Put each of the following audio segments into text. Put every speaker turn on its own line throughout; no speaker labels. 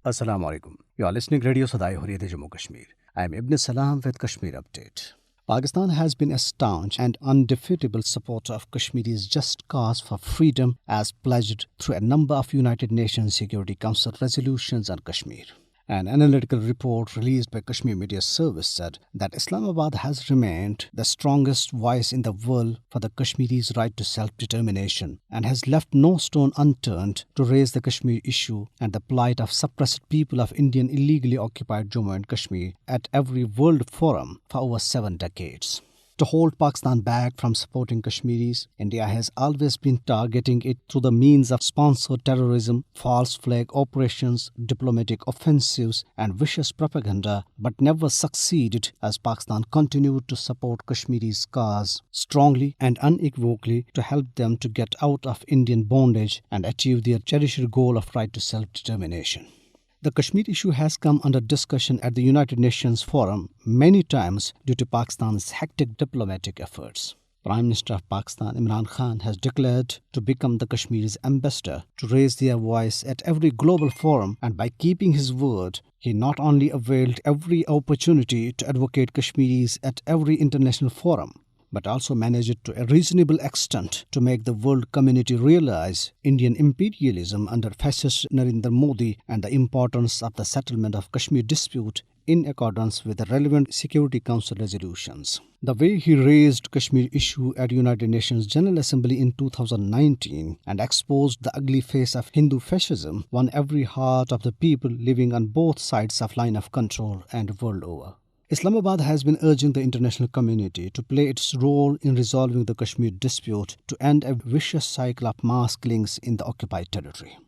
Assalamu alaikum. You are listening Radio Sadai Hurriyat Jammu Kashmir. I am Ibn Salam with Kashmir Update. Pakistan has been a staunch and undefeatable supporter of Kashmiri's just cause for freedom as pledged through a number of United Nations Security Council resolutions on Kashmir. An analytical report released by Kashmir Media Service said that Islamabad has remained the strongest voice in the world for the Kashmiris' right to self-determination and has left no stone unturned to raise the Kashmir issue and the plight of suppressed people of Indian illegally occupied Jammu and Kashmir at every world forum for over 7 decades. To hold Pakistan back from supporting Kashmiris, India has always been targeting it through the means of sponsored terrorism, false flag operations, diplomatic offensives and vicious propaganda, but never succeeded as Pakistan continued to support Kashmiris' cause strongly and unequivocally to help them to get out of Indian bondage and achieve their cherished goal of right to self-determination. The Kashmir issue has come under discussion at the United Nations Forum many times due to Pakistan's hectic diplomatic efforts. Prime Minister of Pakistan Imran Khan has declared to become the Kashmir's ambassador to raise their voice at every global forum, and by keeping his word, he not only availed every opportunity to advocate Kashmiris at every international forum, but also managed to a reasonable extent to make the world community realize Indian imperialism under fascist Narendra Modi and the importance of the settlement of Kashmir dispute in accordance with the relevant Security Council resolutions. The way he raised Kashmir issue at United Nations General Assembly in 2019 and exposed the ugly face of Hindu fascism won every heart of the people living on both sides of line of control and world over. Islamabad has been urging the international community to play its role in resolving the Kashmir dispute to end a vicious cycle of mass killings in the occupied territory.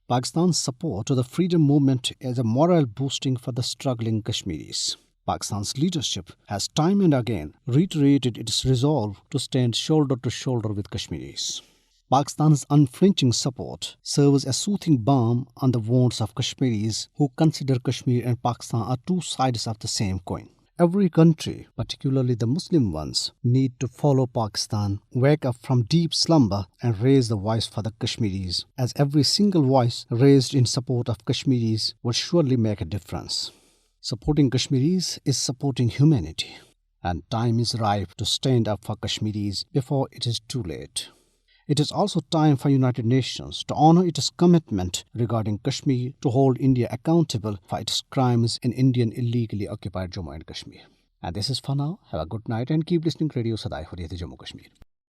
Pakistan's support to the freedom movement is a morale boosting for the struggling Kashmiris. Pakistan's leadership has time and again reiterated its resolve to stand shoulder to shoulder with Kashmiris. Pakistan's unflinching support serves as soothing balm on the wounds of Kashmiris who consider Kashmir and Pakistan are two sides of the same coin. Every country, particularly the Muslim ones, need to follow Pakistan, wake up from deep slumber and raise the voice for the Kashmiris, as every single voice raised in support of Kashmiris will surely make a difference. Supporting Kashmiris is supporting humanity, and time is ripe to stand up for Kashmiris before it is too late. It is also time for United Nations to honor its commitment regarding Kashmir to hold India accountable for its crimes in Indian illegally occupied Jammu and Kashmir. And this is for now. Have a good night and keep listening to Radio Sadai Hurriyat Jammu Kashmir.